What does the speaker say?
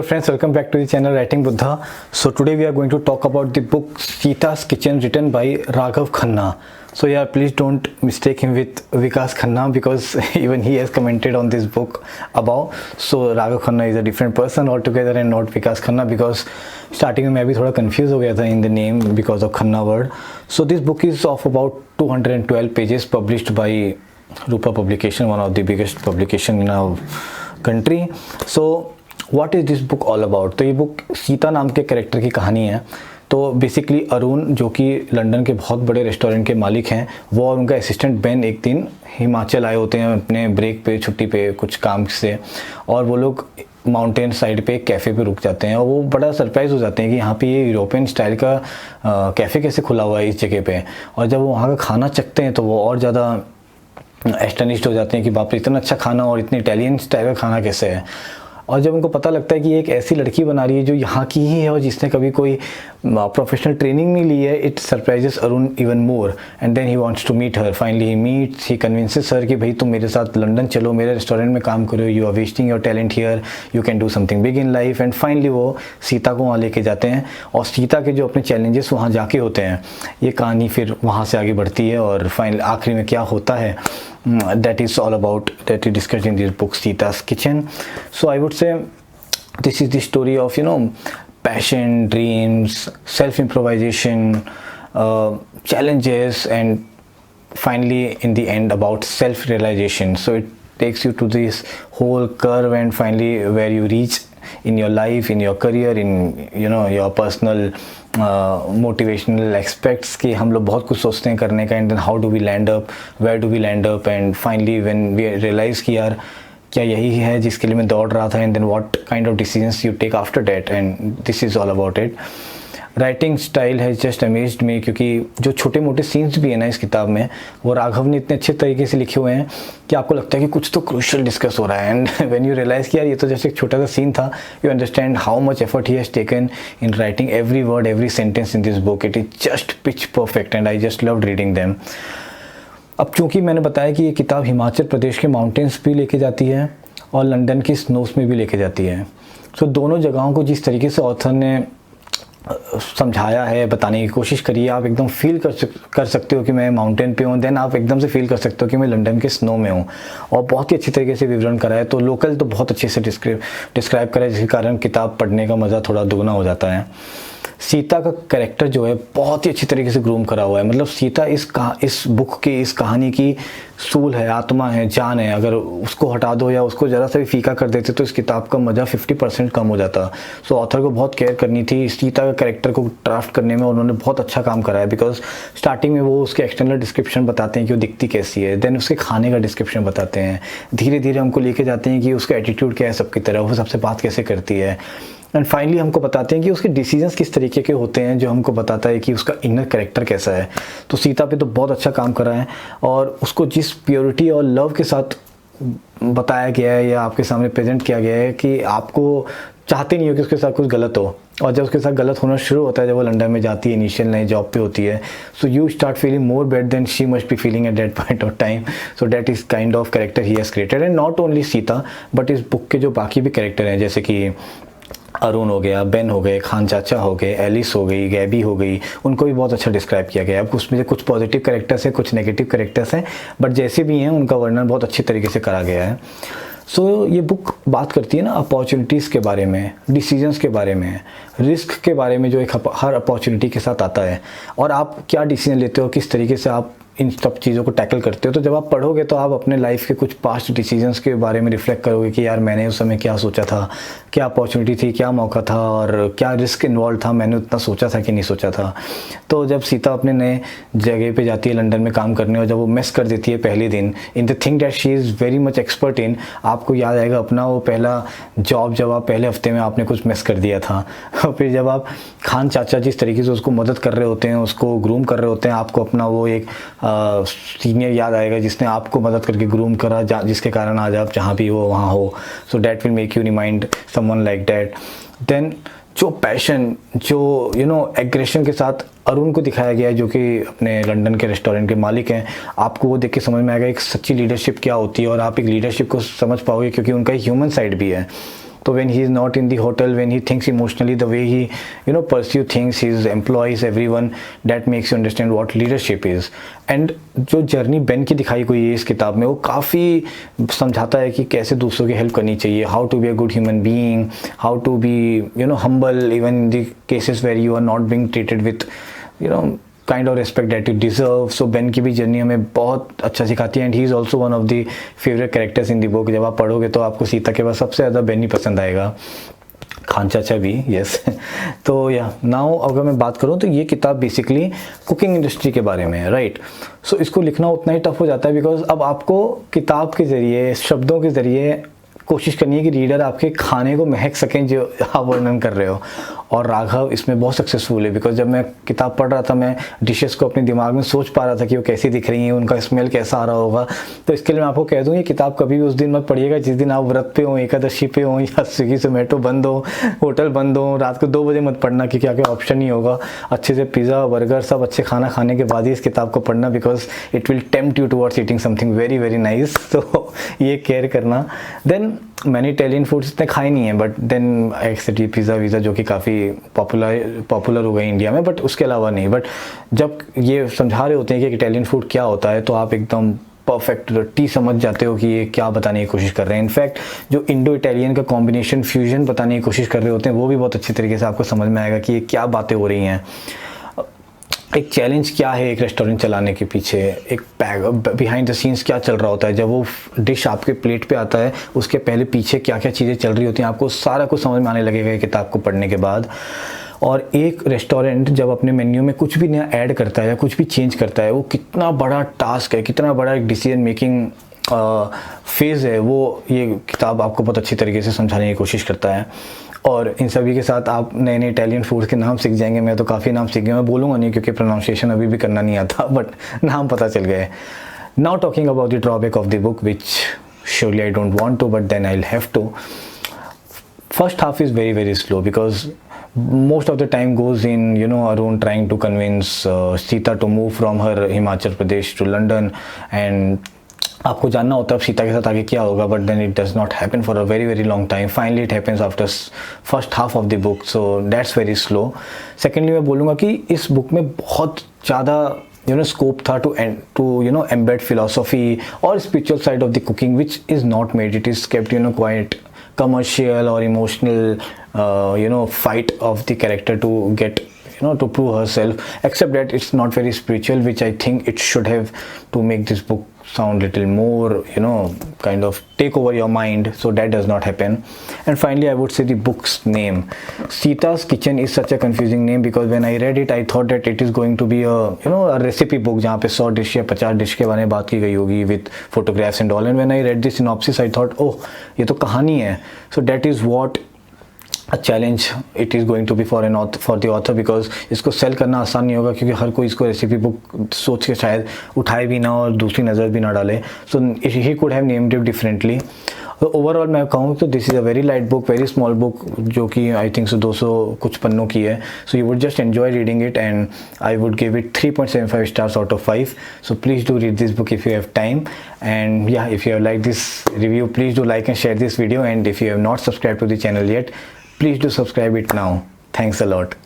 Friends, welcome back to the channel Writing Buddha. So today we are going to talk about the book Sita's Kitchen written by Raghav Khanna. So yeah, please don't mistake him with Vikas Khanna because even he has commented on this book above. So Raghav Khanna is a different person altogether and not Vikas Khanna, because starting में मैं भी थोड़ा confused हो गया था in the name because of Khanna word. So this book is of about 212 pages, published by Rupa Publication, one of the biggest publication in our country. So what is this book all about? तो ये book Sita नाम के character की कहानी है. तो basically Arun, जो कि लंदन के बहुत बड़े रेस्टोरेंट के मालिक हैं, वो और उनका असिस्टेंट बेन एक दिन हिमाचल आए होते हैं अपने ब्रेक पे, छुट्टी पे, कुछ काम से, और वो लोग माउंटेन साइड पे एक कैफ़े पे रुक जाते हैं और वो बड़ा सरप्राइज़ हो जाते हैं कि यहाँ पे ये यूरोपियन स्टाइल का कैफ़े कैसे खुला हुआ है इस जगह पे. और जब वो वहाँ का खाना चखते हैं तो वो और ज़्यादा एस्टनिश्ड हो जाते हैं कि बाप रे, इतना अच्छा खाना और इतने इटालियन स्टाइल का खाना कैसे है. और जब उनको पता लगता है कि एक ऐसी लड़की बना रही है जो यहाँ की ही है और जिसने कभी कोई प्रोफेशनल ट्रेनिंग नहीं ली है, it surprises Arun even more. And then he wants to meet her. Finally he meets, he convinces her कि भाई तुम मेरे साथ लंदन चलो, मेरे रेस्टोरेंट में काम करो, you are wasting your talent here, you can do something big in life. And finally वो सीता को वहाँ लेके जाते हैं और सीता के जो अपने चैलेंजेस वहाँ जाके होते हैं, ये कहानी फिर वहाँ से आगे बढ़ती है और फाइनल आखिरी में क्या होता है, that is all about that we discussed in this book Sita's Kitchen. So I would say this is the story of, you know, passion, dreams, self improvisation, challenges, and finally in the end about self realization. So it takes you to this whole curve and finally where you reach in your life, in your career, in, you know, your personal motivational aspects कि हम लोग बहुत कुछ सोचते हैं करने का, and then how do we land up, where do we land up, and finally when we realize कि यार क्या यही है जिसके लिए मैं दौड़ रहा था, and then what kind of decisions you take after that, and this is all about it. Writing style has just amazed me, क्योंकि जो छोटे मोटे सीन्स भी हैं ना इस किताब में, वो राघव ने इतने अच्छे तरीके से लिखे हुए हैं कि आपको लगता है कि कुछ तो क्रूशियल डिस्कस हो रहा है. एंड व्हेन यू रियलाइज़ कि यार ये तो जस्ट एक छोटा सा सीन था, you understand how much effort he has taken in writing every word, every sentence in this book. It is just pitch perfect and I just loved reading them. अब चूँकि मैंने बताया कि ये किताब हिमाचल प्रदेश के माउंटेन्स भी लेके जाती है और लंदन की स्नोस में भी लेके जाती है. तो दोनों जगहों को जिस तरीके से ऑथर ने समझाया है, बताने की कोशिश करी है, आप एकदम फील कर सकते हो कि मैं माउंटेन पे हूँ, देन आप एकदम से फील कर सकते हो कि मैं लंदन के स्नो में हूँ. और बहुत ही अच्छी तरीके से विवरण करा है. तो लोकल तो बहुत अच्छे से डिस्क्राइब करा है, जिसके कारण किताब पढ़ने का मज़ा थोड़ा दुगना हो जाता है. सीता का कैरेक्टर जो है बहुत ही अच्छी तरीके से ग्रूम करा हुआ है. मतलब सीता इस बुक की, इस कहानी की सूल है, आत्मा है, जान है. अगर उसको हटा दो या उसको ज़रा सा भी फीका कर देते तो इस किताब का मज़ा 50% कम हो जाता. सो ऑथर को बहुत केयर करनी थी सीता का कैरेक्टर को ड्राफ्ट करने में. उन्होंने बहुत अच्छा काम करा है, बिकॉज स्टार्टिंग में वो उसके एक्सटर्नल डिस्क्रिप्शन बताते हैं कि वो दिखती कैसी है, देन उसके खाने का डिस्क्रिप्शन बताते हैं, धीरे धीरे हमको लेके जाते हैं कि उसका एटीट्यूड क्या है सबकी तरह, वो सबसे बात कैसे करती है, एंड फाइनली हमको बताते हैं कि उसके डिसीजंस किस तरीके के होते हैं, जो हमको बताता है कि उसका इनर कैरेक्टर कैसा है. तो सीता पे तो बहुत अच्छा काम करा है और उसको जिस प्योरिटी और लव के साथ बताया गया है या आपके सामने प्रेजेंट किया गया है कि आपको चाहते नहीं हो कि उसके साथ कुछ गलत हो, और जब उसके साथ गलत होना शुरू होता है, जब वो लंदन में जाती है, इनिशियल नई जॉब पे होती है, so you start feeling more bad than she must be feeling at that point of time. So that is kind of character he has created. And not only Sita but इस book के जो बाकी भी character हैं, जैसे कि अरुण हो गया, बेन हो गए, खान चाचा हो गए, एलिस हो गई, गैबी हो गई, उनको भी बहुत अच्छा डिस्क्राइब किया गया है. अब उसमें से कुछ पॉजिटिव कैरेक्टर्स हैं, कुछ नेगेटिव कैरेक्टर्स हैं, बट जैसे भी हैं उनका वर्णन बहुत अच्छी तरीके से करा गया है. सो ये बुक बात करती है ना अपॉर्चुनिटीज़ के बारे में, डिसीजंस के बारे में, रिस्क के बारे में, जो एक हर अपॉर्चुनिटी के साथ आता है, और आप क्या डिसीजन लेते हो, किस तरीके से आप इन सब चीज़ों को टैकल करते हो. तो जब आप पढ़ोगे तो आप अपने लाइफ के कुछ पास्ट डिसीजंस के बारे में रिफ्लेक्ट करोगे कि यार मैंने उस समय क्या सोचा था, क्या अपॉर्चुनिटी थी, क्या मौका था और क्या रिस्क इन्वॉल्व था, मैंने उतना सोचा था कि नहीं सोचा था. तो जब सीता अपने नए जगह पे जाती है लंदन में काम करने और जब वो मिस कर देती है पहले दिन in the thing that she is very much expert in, आपको याद आएगा अपना वो पहला जॉब, जब आप पहले हफ्ते में आपने कुछ मिस कर दिया था. और फिर जब आप खान चाचा जिस तरीके से उसको मदद कर रहे होते हैं, उसको ग्रूम कर रहे होते हैं, आपको अपना वो एक सीनियर याद आएगा जिसने आपको मदद करके ग्रूम करा, जिसके कारण आज आप जहाँ भी हो वहाँ हो. So that will make you remind someone like that. Then जो पैशन, जो यू नो एग्रेशन के साथ अरुण को दिखाया गया है, जो कि अपने लंदन के रेस्टोरेंट के मालिक हैं, आपको वो देख के समझ में आएगा एक सच्ची लीडरशिप क्या होती है और आप एक लीडरशिप को समझ पाओगे, क्योंकि उनका एक ह्यूमन साइड भी है. तो when he is not in the hotel, when he thinks emotionally, the way he pursue things, his employees, everyone, that makes you understand what leadership is. And जो जर्नी बेन की दिखाई गई है इस किताब में, वो काफ़ी समझाता है कि कैसे दूसरों की हेल्प करनी चाहिए, how to be a good human being, how to be humble even in the cases where you are not being treated with kind of respect that you deserve. So Ben की भी journey हमें बहुत अच्छा सिखाती है. And he is also one of the favourite characters in the book. जब आप पढ़ोगे तो आपको सीता के बाद सबसे ज़्यादा बेन ही पसंद आएगा, खान चाचा भी, यस. तो या नाउ अगर मैं बात करूँ तो ये किताब बेसिकली कुकिंग इंडस्ट्री के बारे में है, राइट. सो इसको लिखना उतना ही टफ हो जाता है बिकॉज अब आपको किताब के ज़रिए, शब्दों के ज़रिए कोशिश करनी है कि रीडर आपके खाने को महक सकें जो आप वर्णन कर रहे हो. और राघव इसमें बहुत सक्सेसफुल है बिकॉज जब मैं किताब पढ़ रहा था मैं डिशेस को अपने दिमाग में सोच पा रहा था कि वो कैसी दिख रही हैं, उनका स्मेल कैसा आ रहा होगा. तो इसके लिए मैं आपको कह दूँ ये किताब कभी भी उस दिन मत पढ़िएगा जिस दिन आप व्रत पे हो, एकादशी पे हो, या स्विगी जोमेटो बंद हो, होटल बंद हो. रात को 2 बजे मत पढ़ना क्योंकि आगे ऑप्शन ही होगा. अच्छे से पिज़्ज़ा, बर्गर, सब अच्छे खाना खाने के बाद ही इस किताब को पढ़ना because it will tempt you towards eating something very very nice. तो ये केयर करना. देन मैंने इटालियन फूड्स इतने खाए नहीं है बट देन एक्सेटी पिज़्ज़ा वीज़ा जो कि काफ़ी पॉपुलर हो गए इंडिया में, बट उसके अलावा नहीं. बट जब ये समझा रहे होते हैं कि इटालियन फूड क्या होता है तो आप एकदम परफेक्ट टी समझ जाते हो कि ये क्या बताने की कोशिश कर रहे हैं. इनफैक्ट जो इंडो इटालियन का कॉम्बिनेशन फ्यूजन बताने की कोशिश कर रहे होते हैं वो भी बहुत अच्छी तरीके से आपको समझ में आएगा कि ये क्या बातें हो रही हैं. एक चैलेंज क्या है एक रेस्टोरेंट चलाने के पीछे, एक बिहाइंड द सीन्स क्या चल रहा होता है. जब वो डिश आपके प्लेट पे आता है उसके पहले पीछे क्या क्या चीज़ें चल रही होती हैं, आपको सारा कुछ समझ में आने लगेगा किताब को पढ़ने के बाद. और एक रेस्टोरेंट जब अपने मेन्यू में कुछ भी नया ऐड करता है या कुछ भी चेंज करता है, वो कितना बड़ा टास्क है, कितना बड़ा एक डिसीजन मेकिंग फेज़ है, वो ये किताब आपको बहुत अच्छी तरीके से समझाने की कोशिश करता है. और इन सभी के साथ आप नए नए इटालियन फूड्स के नाम सीख जाएंगे. मैं तो काफ़ी नाम सीख गया, मैं बोलूँगा नहीं क्योंकि प्रोनाउंसिएशन अभी भी करना नहीं आता, बट नाम पता चल गए. Now talking about the drawback of the book which surely I don't want to but then I will have to. First half is very very slow because most of the time goes in Arun trying to convince Sita to move from her Himachal Pradesh to London, and आपको जानना होता है सीता के साथ आगे क्या होगा, but then it does not happen for a very very long time. Finally it happens after first half of the book, so that's very slow. Secondly मैं बोलूँगा कि इस बुक में बहुत ज़्यादा स्कोप था टू एम्बेड फिलोसॉफी और spiritual side of the cooking which is not made. It is kept quite commercial or emotional fight of the character to get to prove herself, except that it's not very spiritual, which I think it should have to make this book sound little more kind of take over your mind. So that does not happen. And finally I would say the book's name, Sita's Kitchen, is such a confusing name because when I read it I thought that it is going to be a recipe book जहाँ पे 100 dish या 50 dish के बारे में बात की गई होगी with photographs and all. And when I read the synopsis I thought oh ये तो कहानी है. So that is what a challenge it is going to be for the author because इसको सेल करना आसान नहीं होगा क्योंकि हर कोई इसको रेसिपी बुक सोच के शायद उठाए भी ना और दूसरी नज़र भी ना डाले. So he could have named it differently. Overall मैं कहूँ तो this is a very light book, very small book जो कि आई थिंक 200 कुछ पन्नों की है. So you would just enjoy reading it and I would give it 3.75 stars out of 5. So please do read this book if you have time. And yeah, if you have liked this review, please do like and share this video, and if you have not subscribed to the channel yet, please do subscribe it now. Thanks a lot.